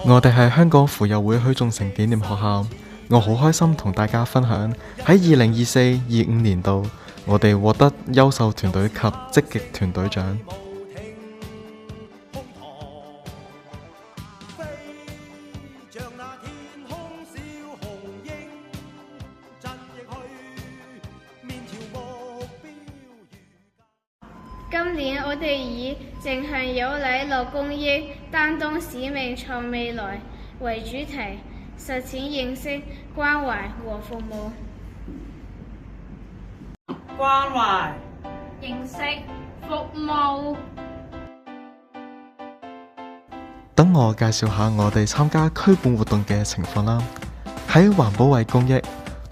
我哋係香港婦幼會許頌成紀念學校，我好開心同大家分享喺2024-25年度，我哋獲得優秀團隊及積極團隊獎。今年我哋以正向有禮樂公益、擔當使命創未來為主題，實踐認識、關懷和服務。關懷、認識、服務。等我介紹下我哋參加區本活動嘅情況啦。喺環保為公益，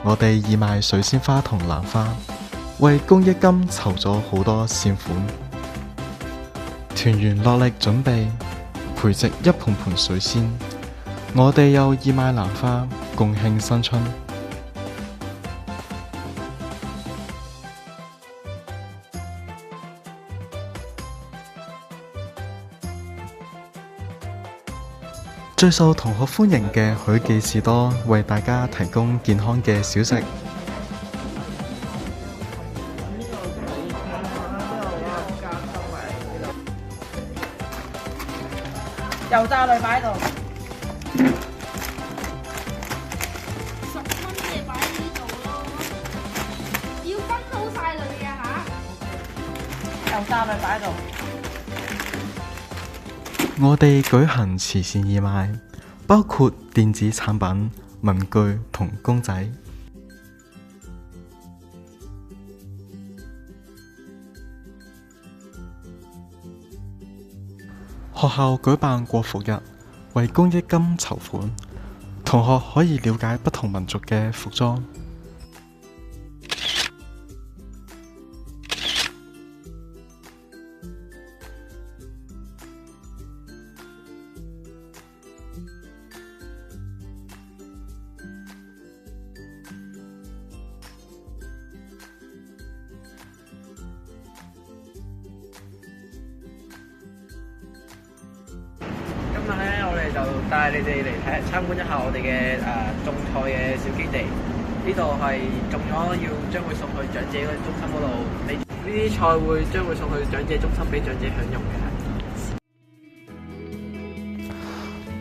我哋義賣水仙花同蘭花，為公益金籌咗好多善款。團員落力準備培植一盆盆水仙，我哋又義賣蘭花，共慶新春。最受同學歡迎嘅許記士多為大家提供健康嘅小食。油炸類擺喺度10蚊嘅擺喺呢度咯，要分好晒類嘅嚇。油炸類擺喺度。我哋舉行慈善義賣，包括電子產品、文具同公仔。學校舉辦國服日，為公益金籌款，同學可以了解不同民族嘅服裝。今日咧，我哋就帶你哋嚟參觀一下我哋嘅種菜嘅小基地。呢度係種咗，要將會送去長者嗰中心嗰度。呢啲菜會將會送去長者中心俾長者享用嘅。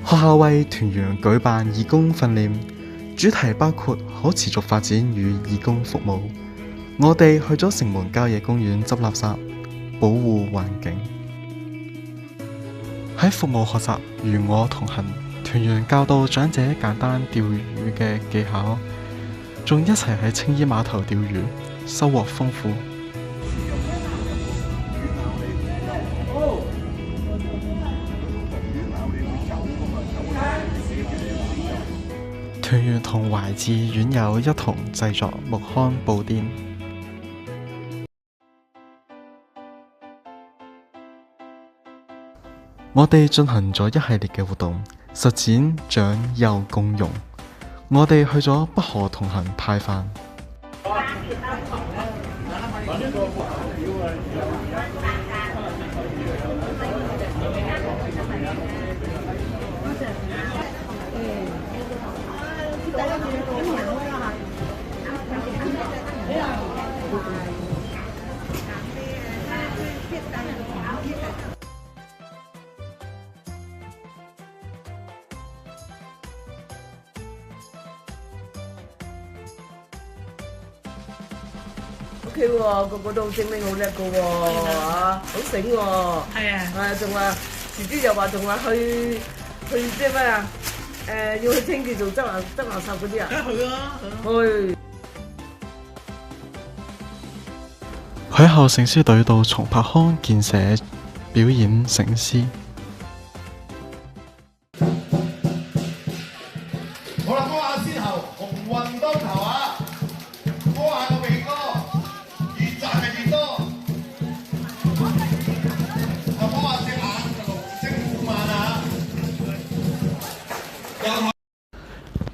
學校為團員舉辦義工訓練，主題包括可持續發展與義工服務。我哋去咗城門郊野公園執垃圾，保護環境。喺服務學習與我同行，團員教導長者簡單釣魚嘅技巧，仲一齊喺青衣碼頭釣魚，收穫豐富。團員同懷智院友一同製作木糠布甸。我哋進行咗一系列嘅活動，實踐長幼共融。我哋去咗北河同行派飯。OK 喎，個個都好精靈，好叻個喎，嚇，好醒喎。係啊。係仲話，遲啲又話仲話去即係咩啊？要去清潔做執垃圾嗰啲啊？去啊！去。許後醒獅隊到松柏康建社表演醒獅。好啦，歌下先後，鴻運當頭啊！歌下個鼻哥，越賺係越多。啊，歌下隻眼就龍精虎猛啊！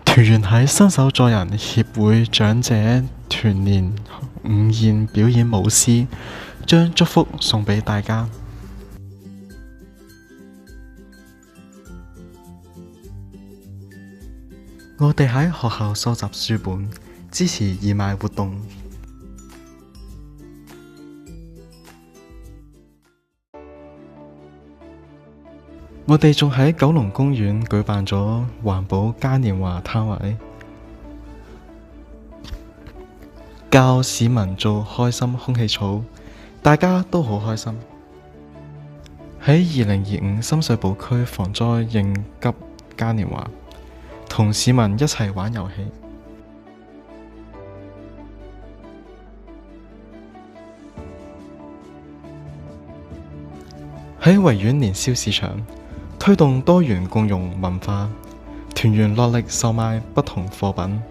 團員喺新手助人協會長者團年午宴表演舞獅，將祝福送俾大家。我哋喺學校收集書本，支持義賣活動。我哋仲喺九龍公園舉辦咗環保嘉年華攤位，教市民做開心空氣草，大家都好開心。喺2025深水埗區防災應急嘉年華，同市民一齊玩遊戲。喺維園年宵市場，推動多元共融文化，團員落力售賣不同貨品。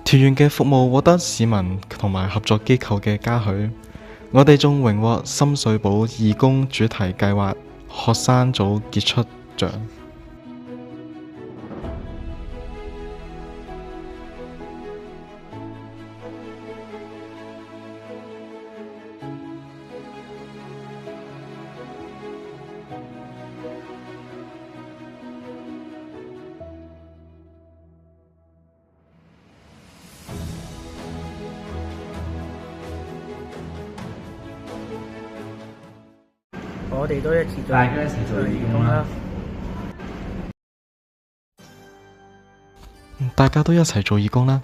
團員嘅服務獲得市民同埋合作機構嘅嘉許，我哋仲榮獲深水埗義工主題計劃學生組傑出獎。我哋都一齊做，大家一齊做義工啦！大家都一齊做義工啦！